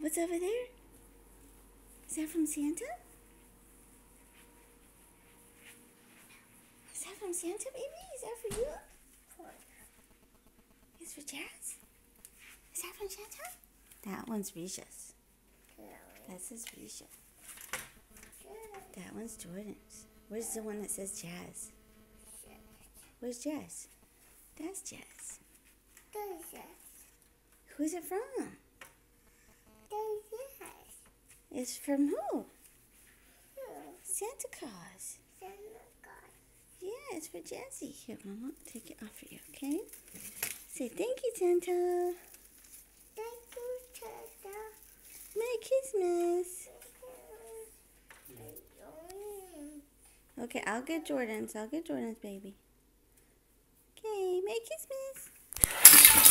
What's over there? Is that from Santa? Is that from Santa, baby? Is that for you? It's for Jazz? Is that from Santa? That one's Risha's. That's his Risha. That one's Jordan's. Where's the one that says Jazz? Where's Jazz? That's Jazz. Who's it from? It's from who? Santa Claus. Yeah, it's for Jazzy. Here, Mama, I'll take it off for you, okay? Say thank you, Santa. Merry Christmas. Okay, I'll get Jordan's. I'll get Jordan's, baby. Okay, Merry Christmas.